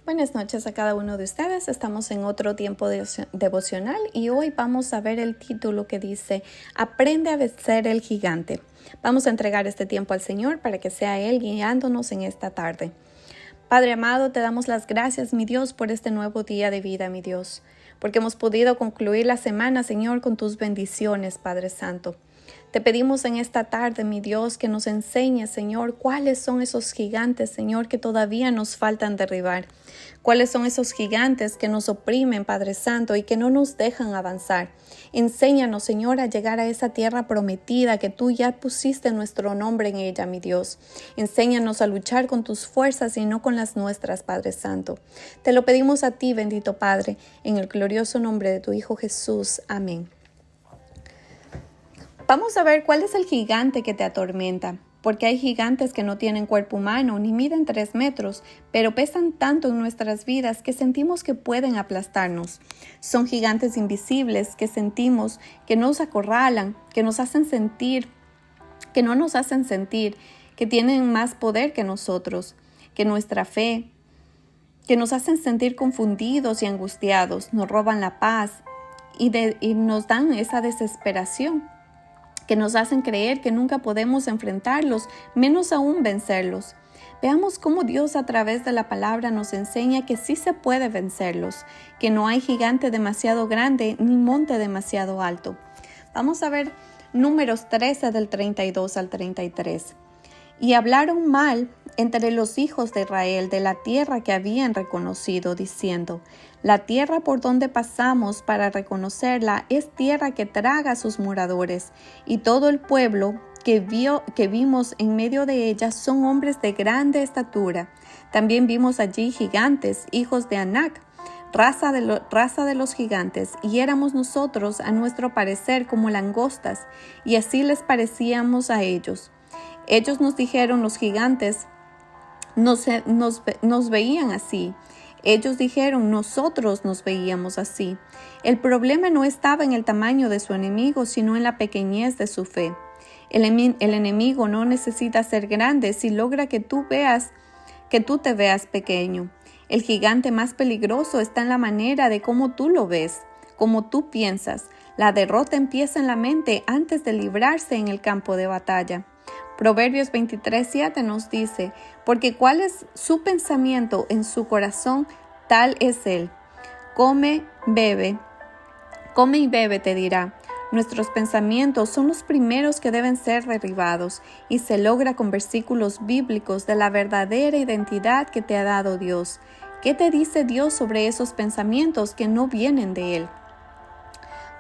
Buenas noches a cada uno de ustedes. Estamos en otro tiempo devocional y hoy vamos a ver el título que dice Aprende a vencer el gigante. Vamos a entregar este tiempo al Señor para que sea Él guiándonos en esta tarde. Padre amado, te damos las gracias, mi Dios, por este nuevo día de vida, mi Dios, porque hemos podido concluir la semana, Señor, con tus bendiciones, Padre Santo. Te pedimos en esta tarde, mi Dios, que nos enseñes, Señor, cuáles son esos gigantes, Señor, que todavía nos faltan derribar. Cuáles son esos gigantes que nos oprimen, Padre Santo, y que no nos dejan avanzar. Enséñanos, Señor, a llegar a esa tierra prometida que tú ya pusiste nuestro nombre en ella, mi Dios. Enséñanos a luchar con tus fuerzas y no con las nuestras, Padre Santo. Te lo pedimos a ti, bendito Padre, en el glorioso nombre de tu Hijo Jesús. Amén. Vamos a ver cuál es el gigante que te atormenta, porque hay gigantes que no tienen cuerpo humano ni miden 3 metros, pero pesan tanto en nuestras vidas que sentimos que pueden aplastarnos. Son gigantes invisibles que sentimos que nos acorralan, que nos hacen sentir, que no nos hacen sentir, que tienen más poder que nosotros, que nuestra fe, que nos hacen sentir confundidos y angustiados, nos roban la paz y nos dan esa desesperación, que nos hacen creer que nunca podemos enfrentarlos, menos aún vencerlos. Veamos cómo Dios a través de la palabra nos enseña que sí se puede vencerlos, que no hay gigante demasiado grande ni monte demasiado alto. Vamos a ver Números 13 del 32 al 33. Y hablaron mal entre los hijos de Israel de la tierra que habían reconocido, diciendo: la tierra por donde pasamos para reconocerla es tierra que traga a sus moradores, y todo el pueblo que vimos en medio de ella son hombres de grande estatura. También vimos allí gigantes, hijos de Anac, raza de los gigantes, y éramos nosotros a nuestro parecer como langostas, y así les parecíamos a ellos. Ellos nos dijeron, los gigantes nos veían así. Ellos dijeron, nosotros nos veíamos así. El problema no estaba en el tamaño de su enemigo, sino en la pequeñez de su fe. El enemigo no necesita ser grande si logra que tú te veas pequeño. El gigante más peligroso está en la manera de cómo tú lo ves, cómo tú piensas. La derrota empieza en la mente antes de librarse en el campo de batalla. Proverbios 23:7 nos dice, porque cuál es su pensamiento en su corazón, tal es él. Come y bebe, te dirá. Nuestros pensamientos son los primeros que deben ser derribados, y se logra con versículos bíblicos de la verdadera identidad que te ha dado Dios. ¿Qué te dice Dios sobre esos pensamientos que no vienen de Él?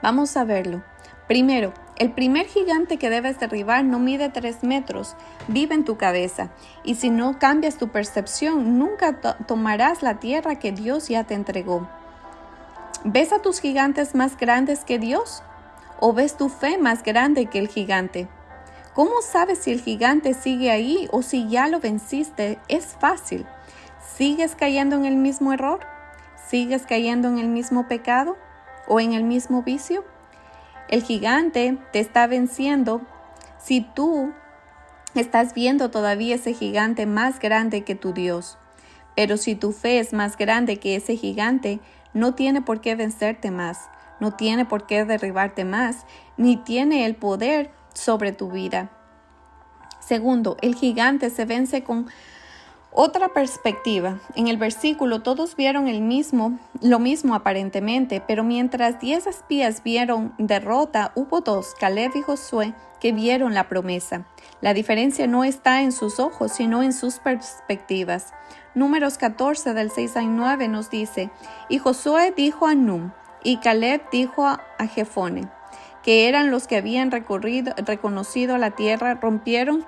Vamos a verlo. Primero, el primer gigante que debes derribar no mide 3 metros, vive en tu cabeza, y si no cambias tu percepción, nunca tomarás la tierra que Dios ya te entregó. ¿Ves a tus gigantes más grandes que Dios? ¿O ves tu fe más grande que el gigante? ¿Cómo sabes si el gigante sigue ahí o si ya lo venciste? Es fácil. ¿Sigues cayendo en el mismo error? ¿Sigues cayendo en el mismo pecado? ¿O en el mismo vicio? El gigante te está venciendo si tú estás viendo todavía ese gigante más grande que tu Dios. Pero si tu fe es más grande que ese gigante, no tiene por qué vencerte más, no tiene por qué derribarte más, ni tiene el poder sobre tu vida. Segundo, el gigante se vence con otra perspectiva. En el versículo todos vieron lo mismo aparentemente, pero mientras 10 espías vieron derrota, hubo 2, Caleb y Josué, que vieron la promesa. La diferencia no está en sus ojos, sino en sus perspectivas. Números 14 del 6 al 9 nos dice, y Josué dijo a Num, y Caleb dijo a Jefone, que eran los que habían reconocido la tierra, rompieron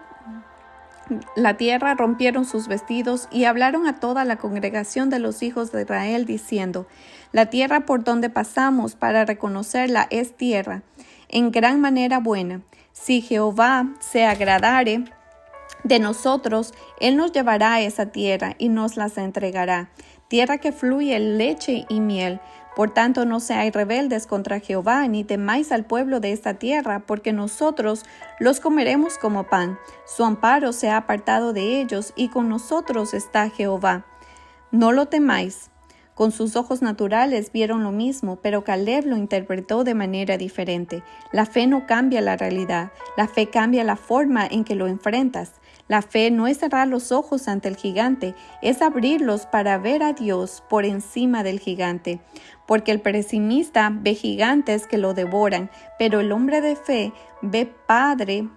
sus vestidos y hablaron a toda la congregación de los hijos de Israel diciendo, la tierra por donde pasamos para reconocerla es tierra, en gran manera buena. Si Jehová se agradare de nosotros, Él nos llevará a esa tierra y nos las entregará, tierra que fluye leche y miel. Por tanto, no seáis rebeldes contra Jehová, ni temáis al pueblo de esta tierra, porque nosotros los comeremos como pan. Su amparo se ha apartado de ellos, y con nosotros está Jehová. No lo temáis. Con sus ojos naturales vieron lo mismo, pero Caleb lo interpretó de manera diferente. La fe no cambia la realidad, la fe cambia la forma en que lo enfrentas. La fe no es cerrar los ojos ante el gigante, es abrirlos para ver a Dios por encima del gigante. Porque el pesimista ve gigantes que lo devoran, pero el hombre de fe ve Padre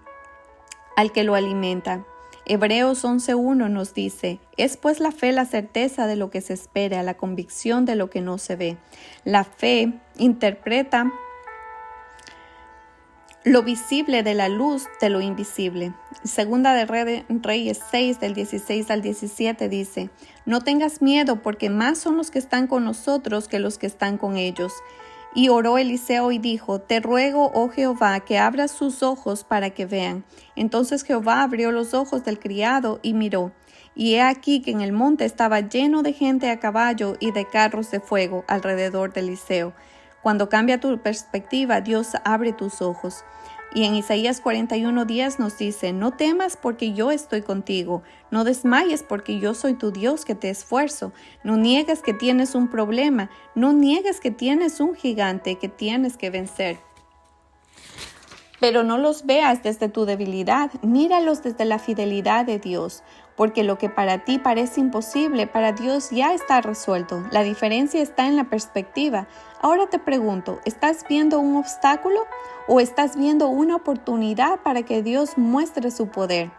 al que lo alimenta. Hebreos 11:1 nos dice, es pues la fe la certeza de lo que se espera, la convicción de lo que no se ve. La fe interpreta lo visible de la luz de lo invisible. Segunda de Reyes 6, del 16 al 17 dice, no tengas miedo porque más son los que están con nosotros que los que están con ellos. Y oró Eliseo y dijo, te ruego, oh Jehová, que abras sus ojos para que vean. Entonces Jehová abrió los ojos del criado y miró. Y he aquí que en el monte estaba lleno de gente a caballo y de carros de fuego alrededor de Eliseo. Cuando cambia tu perspectiva, Dios abre tus ojos. Y en Isaías 41:10 nos dice, no temas porque yo estoy contigo, no desmayes porque yo soy tu Dios que te esfuerzo, no niegues que tienes un problema, no niegues que tienes un gigante que tienes que vencer. Pero no los veas desde tu debilidad, míralos desde la fidelidad de Dios, porque lo que para ti parece imposible, para Dios ya está resuelto. La diferencia está en la perspectiva. Ahora te pregunto, ¿estás viendo un obstáculo o estás viendo una oportunidad para que Dios muestre su poder?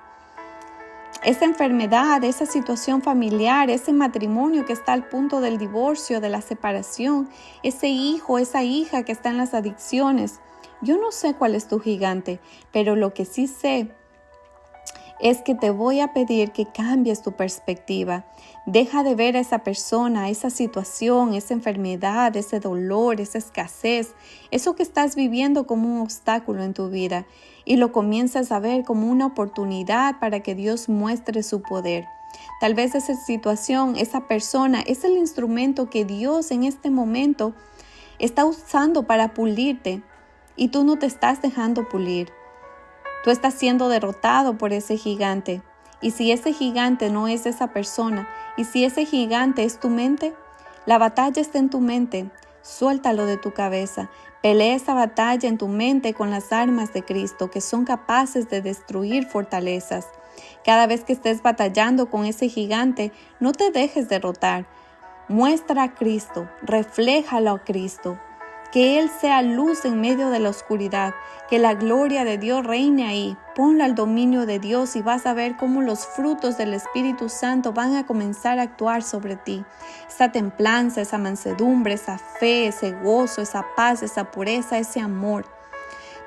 Esa enfermedad, esa situación familiar, ese matrimonio que está al punto del divorcio, de la separación, ese hijo, esa hija que está en las adicciones. Yo no sé cuál es tu gigante, pero lo que sí sé es que te voy a pedir que cambies tu perspectiva. Deja de ver a esa persona, esa situación, esa enfermedad, ese dolor, esa escasez, eso que estás viviendo como un obstáculo en tu vida y lo comienzas a ver como una oportunidad para que Dios muestre su poder. Tal vez esa situación, esa persona es el instrumento que Dios en este momento está usando para pulirte y tú no te estás dejando pulir. Tú estás siendo derrotado por ese gigante. Y si ese gigante no es esa persona, y si ese gigante es tu mente, la batalla está en tu mente. Suéltalo de tu cabeza. Pelea esa batalla en tu mente con las armas de Cristo, que son capaces de destruir fortalezas. Cada vez que estés batallando con ese gigante, no te dejes derrotar. Muestra a Cristo, refléjalo a Cristo. Que Él sea luz en medio de la oscuridad, que la gloria de Dios reine ahí. Ponlo al dominio de Dios y vas a ver cómo los frutos del Espíritu Santo van a comenzar a actuar sobre ti. Esa templanza, esa mansedumbre, esa fe, ese gozo, esa paz, esa pureza, ese amor.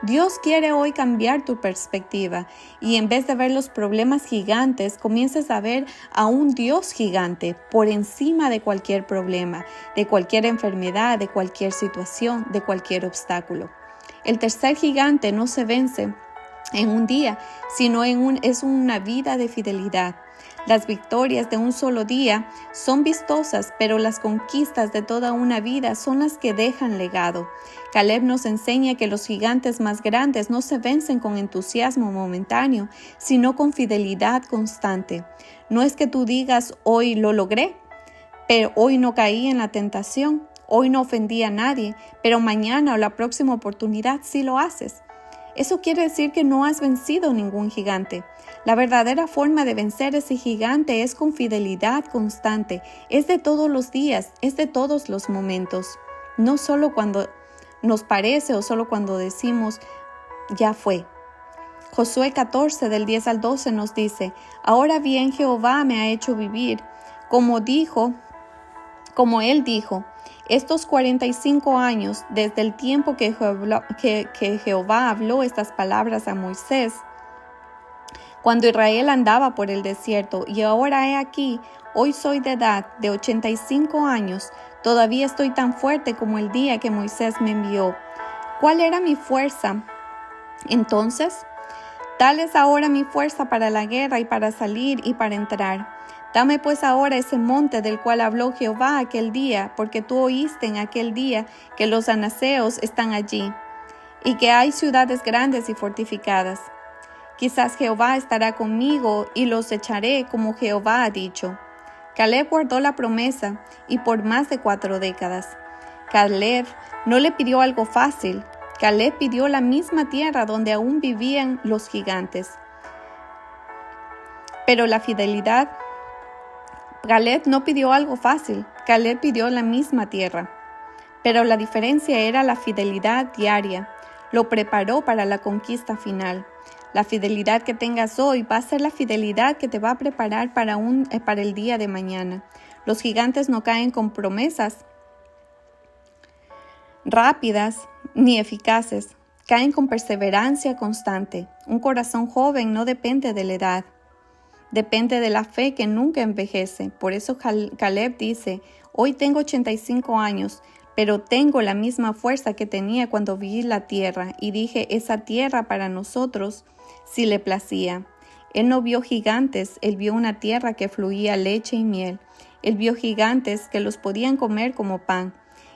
Dios quiere hoy cambiar tu perspectiva y en vez de ver los problemas gigantes, comiences a ver a un Dios gigante por encima de cualquier problema, de cualquier enfermedad, de cualquier situación, de cualquier obstáculo. El tercer gigante no se vence en un día, sino es una vida de fidelidad. Las victorias de un solo día son vistosas, pero las conquistas de toda una vida son las que dejan legado. Caleb nos enseña que los gigantes más grandes no se vencen con entusiasmo momentáneo, sino con fidelidad constante. No es que tú digas, hoy lo logré, pero hoy no caí en la tentación, hoy no ofendí a nadie, pero mañana o la próxima oportunidad sí lo haces. Eso quiere decir que no has vencido ningún gigante. La verdadera forma de vencer ese gigante es con fidelidad constante. Es de todos los días, es de todos los momentos. No solo cuando nos parece o solo cuando decimos, ya fue. Josué 14, del 10 al 12 nos dice, ahora bien Jehová me ha hecho vivir, como él dijo, estos 45 años desde el tiempo que Jehová habló estas palabras a Moisés, cuando Israel andaba por el desierto, y ahora he aquí, hoy soy de edad de 85 años, todavía estoy tan fuerte como el día que Moisés me envió. ¿Cuál era mi fuerza entonces? Tal es ahora mi fuerza para la guerra y para salir y para entrar. Dame pues ahora ese monte del cual habló Jehová aquel día, porque tú oíste en aquel día que los anaseos están allí, y que hay ciudades grandes y fortificadas. Quizás Jehová estará conmigo y los echaré como Jehová ha dicho. Caleb guardó la promesa y por más de 4 décadas. Caleb no le pidió algo fácil. Caleb pidió la misma tierra donde aún vivían los gigantes. Pero la fidelidad, Caleb no pidió algo fácil. Caleb pidió la misma tierra. Pero la diferencia era la fidelidad diaria. Lo preparó para la conquista final. La fidelidad que tengas hoy va a ser la fidelidad que te va a preparar para el día de mañana. Los gigantes no caen con promesas rápidas ni eficaces. Caen con perseverancia constante. Un corazón joven no depende de la edad. Depende de la fe que nunca envejece. Por eso Caleb dice, hoy tengo 85 años, pero tengo la misma fuerza que tenía cuando vi la tierra. Y dije, esa tierra para nosotros si le placía. Él no vio gigantes, él vio una tierra que fluía leche y miel. Él vio gigantes que los podían comer como pan.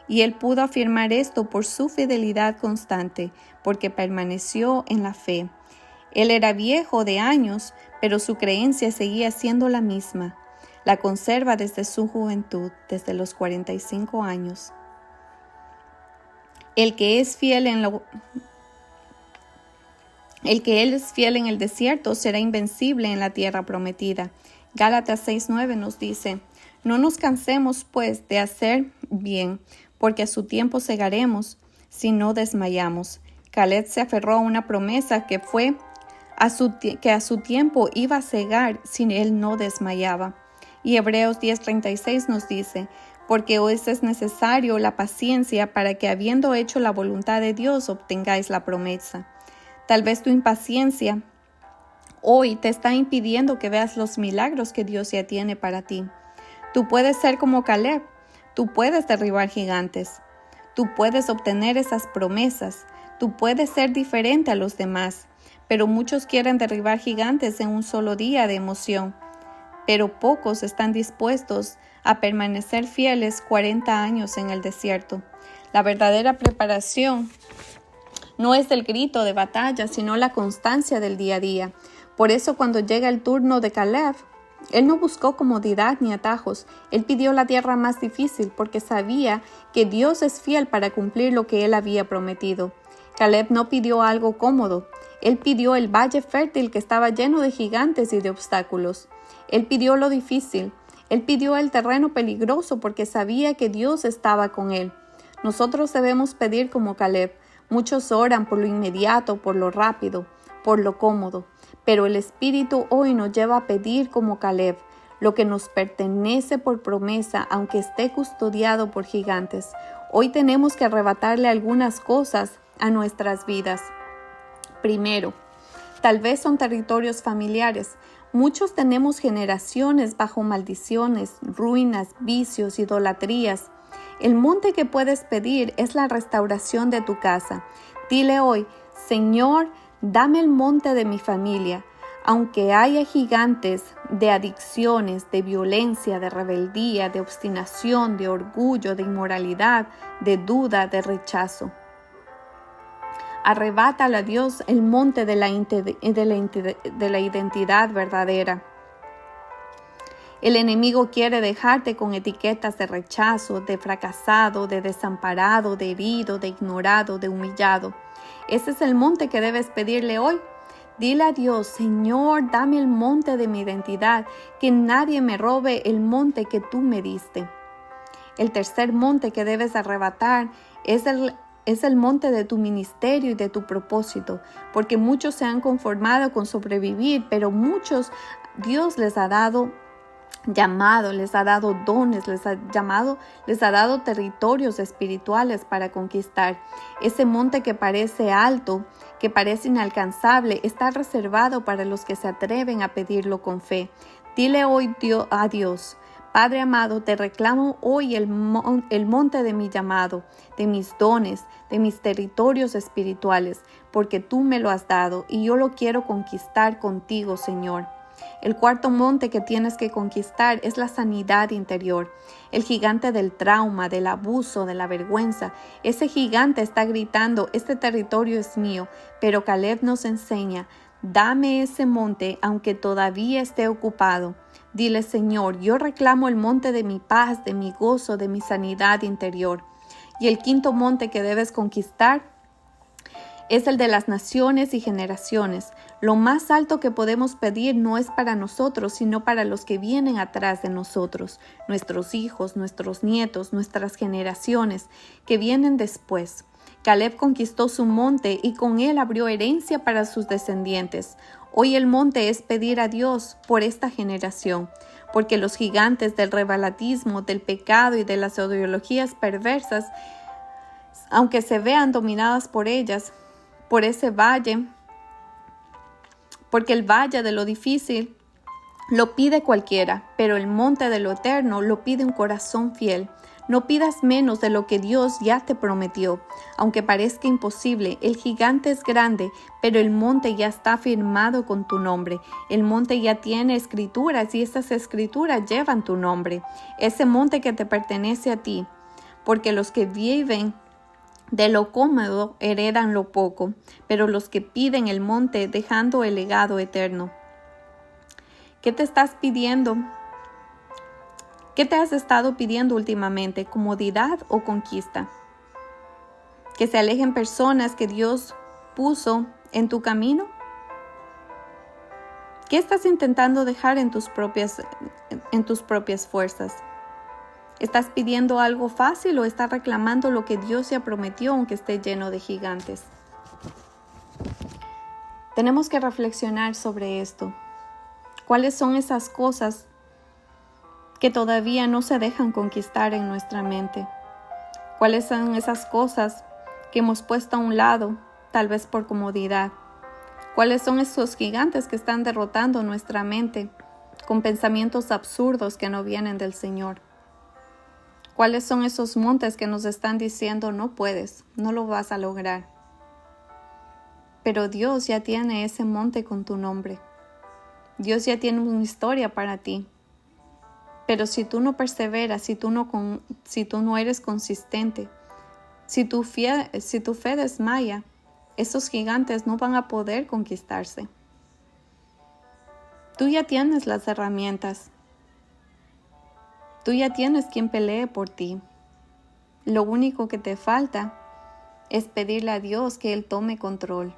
Y él pudo afirmar esto por su fidelidad constante, porque permaneció en la fe. Él era viejo de años, pero su creencia seguía siendo la misma. La conserva desde su juventud, desde los 45 años. El que él es fiel en el desierto será invencible en la tierra prometida. Gálatas 6:9 nos dice, no nos cansemos pues de hacer bien, porque a su tiempo segaremos si no desmayamos. Caleb se aferró a una promesa que a su tiempo iba a cegar si él no desmayaba. Y Hebreos 10:36 nos dice, porque hoy es necesario la paciencia para que habiendo hecho la voluntad de Dios obtengáis la promesa. Tal vez tu impaciencia hoy te está impidiendo que veas los milagros que Dios ya tiene para ti. Tú puedes ser como Caleb, tú puedes derribar gigantes, tú puedes obtener esas promesas, tú puedes ser diferente a los demás, pero muchos quieren derribar gigantes en un solo día de emoción, pero pocos están dispuestos a permanecer fieles 40 años en el desierto. La verdadera preparación no es el grito de batalla, sino la constancia del día a día. Por eso cuando llega el turno de Caleb, él no buscó comodidad ni atajos. Él pidió la tierra más difícil porque sabía que Dios es fiel para cumplir lo que él había prometido. Caleb no pidió algo cómodo. Él pidió el valle fértil que estaba lleno de gigantes y de obstáculos. Él pidió lo difícil. Él pidió el terreno peligroso porque sabía que Dios estaba con él. Nosotros debemos pedir como Caleb. Muchos oran por lo inmediato, por lo rápido, por lo cómodo. Pero el Espíritu hoy nos lleva a pedir como Caleb, lo que nos pertenece por promesa, aunque esté custodiado por gigantes. Hoy tenemos que arrebatarle algunas cosas a nuestras vidas. Primero, tal vez son territorios familiares. Muchos tenemos generaciones bajo maldiciones, ruinas, vicios, idolatrías. El monte que puedes pedir es la restauración de tu casa. Dile hoy, Señor, dame el monte de mi familia. Aunque haya gigantes de adicciones, de violencia, de rebeldía, de obstinación, de orgullo, de inmoralidad, de duda, de rechazo. Arrebátale a Dios el monte de la identidad verdadera. El enemigo quiere dejarte con etiquetas de rechazo, de fracasado, de desamparado, de herido, de ignorado, de humillado. Ese es el monte que debes pedirle hoy. Dile a Dios, Señor, dame el monte de mi identidad, que nadie me robe el monte que tú me diste. El tercer monte que debes arrebatar es el monte de tu ministerio y de tu propósito, porque muchos se han conformado con sobrevivir, pero muchos Dios les ha dado llamado, les ha dado dones, les ha dado territorios espirituales para conquistar. Ese monte que parece alto, que parece inalcanzable, está reservado para los que se atreven a pedirlo con fe. Dile hoy a Dios, Padre amado, te reclamo hoy el monte de mi llamado, de mis dones, de mis territorios espirituales, porque tú me lo has dado y yo lo quiero conquistar contigo, Señor. El cuarto monte que tienes que conquistar es la sanidad interior, el gigante del trauma, del abuso, de la vergüenza. Ese gigante está gritando, este territorio es mío, pero Caleb nos enseña, dame ese monte aunque todavía esté ocupado. Dile, Señor, yo reclamo el monte de mi paz, de mi gozo, de mi sanidad interior. Y el quinto monte que debes conquistar es el de las naciones y generaciones. Lo más alto que podemos pedir no es para nosotros, sino para los que vienen atrás de nosotros, nuestros hijos, nuestros nietos, nuestras generaciones que vienen después. Caleb conquistó su monte y con él abrió herencia para sus descendientes. Hoy el monte es pedir a Dios por esta generación, porque los gigantes del rebelatismo, del pecado y de las ideologías perversas, aunque se vean dominadas por ellas, por ese valle, porque el valle de lo difícil lo pide cualquiera, pero el monte de lo eterno lo pide un corazón fiel. No pidas menos de lo que Dios ya te prometió. Aunque parezca imposible, el gigante es grande, pero el monte ya está firmado con tu nombre. El monte ya tiene escrituras y esas escrituras llevan tu nombre. Ese monte que te pertenece a ti, porque los que viven de lo cómodo heredan lo poco, pero los que piden el monte dejando el legado eterno. ¿Qué te estás pidiendo? ¿Qué te has estado pidiendo últimamente? ¿Comodidad o conquista? ¿Que se alejen personas que Dios puso en tu camino? ¿Qué estás intentando dejar en tus propias fuerzas? ¿Estás pidiendo algo fácil o estás reclamando lo que Dios ya prometió aunque esté lleno de gigantes? Tenemos que reflexionar sobre esto. ¿Cuáles son esas cosas que todavía no se dejan conquistar en nuestra mente? ¿Cuáles son esas cosas que hemos puesto a un lado, tal vez por comodidad? ¿Cuáles son esos gigantes que están derrotando nuestra mente con pensamientos absurdos que no vienen del Señor? ¿Cuáles son esos montes que nos están diciendo no puedes, no lo vas a lograr? Pero Dios ya tiene ese monte con tu nombre. Dios ya tiene una historia para ti. Pero si tú no perseveras, si tú no eres consistente, si tu fe desmaya, esos gigantes no van a poder conquistarse. Tú ya tienes las herramientas. Tú ya tienes quien pelee por ti. Lo único que te falta es pedirle a Dios que Él tome control.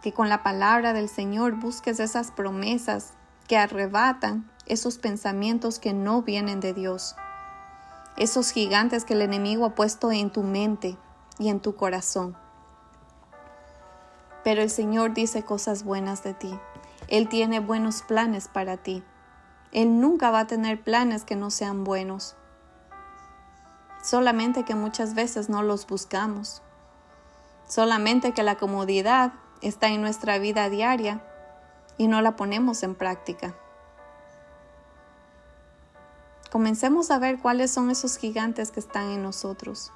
Que con la palabra del Señor busques esas promesas que arrebatan esos pensamientos que no vienen de Dios. Esos gigantes que el enemigo ha puesto en tu mente y en tu corazón. Pero el Señor dice cosas buenas de ti. Él tiene buenos planes para ti. Él nunca va a tener planes que no sean buenos. Solamente que muchas veces no los buscamos. Solamente que la comodidad está en nuestra vida diaria y no la ponemos en práctica. Comencemos a ver cuáles son esos gigantes que están en nosotros.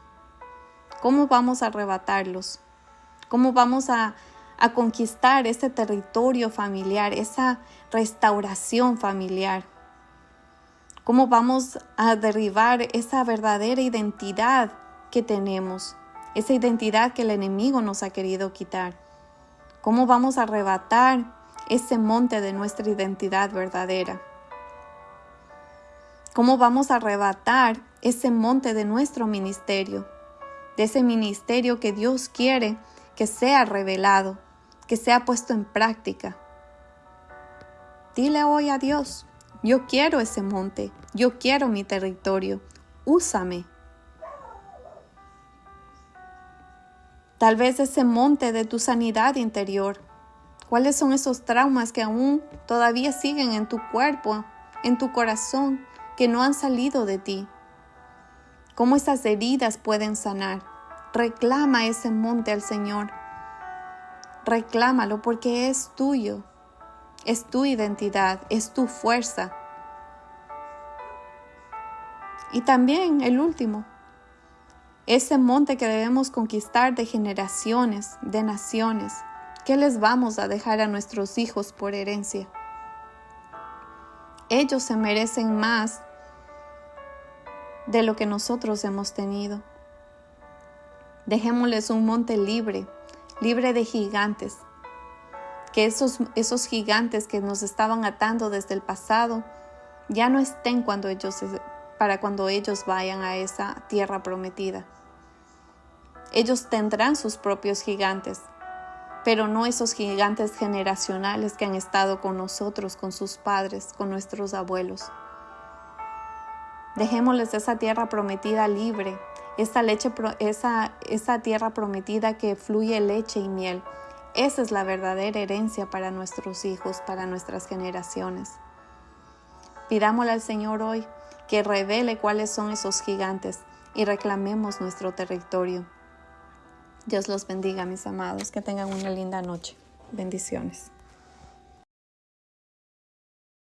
¿Cómo vamos a arrebatarlos? ¿Cómo vamos a conquistar ese territorio familiar, esa restauración familiar? ¿Cómo vamos a derribar esa verdadera identidad que tenemos? Esa identidad que el enemigo nos ha querido quitar. ¿Cómo vamos a arrebatar ese monte de nuestra identidad verdadera? ¿Cómo vamos a arrebatar ese monte de nuestro ministerio? De ese ministerio que Dios quiere que sea revelado, que sea puesto en práctica. Dile hoy a Dios, yo quiero ese monte, yo quiero mi territorio, úsame. Tal vez ese monte de tu sanidad interior. ¿Cuáles son esos traumas que aún todavía siguen en tu cuerpo, en tu corazón, que no han salido de ti? ¿Cómo esas heridas pueden sanar? Reclama ese monte al Señor. Reclámalo porque es tuyo. Es tu identidad, es tu fuerza. Y también el último, ese monte que debemos conquistar de generaciones, de naciones. ¿Qué les vamos a dejar a nuestros hijos por herencia? Ellos se merecen más de lo que nosotros hemos tenido. Dejémosles un monte libre, libre de gigantes, que esos gigantes que nos estaban atando desde el pasado ya no estén para cuando ellos vayan a esa tierra prometida. Ellos tendrán sus propios gigantes, pero no esos gigantes generacionales que han estado con nosotros, con sus padres, con nuestros abuelos. Dejémosles esa tierra prometida libre, esa tierra prometida que fluye leche y miel. Esa es la verdadera herencia para nuestros hijos, para nuestras generaciones. Pidámosle al Señor hoy que revele cuáles son esos gigantes y reclamemos nuestro territorio. Dios los bendiga, mis amados. Que tengan una linda noche. Bendiciones.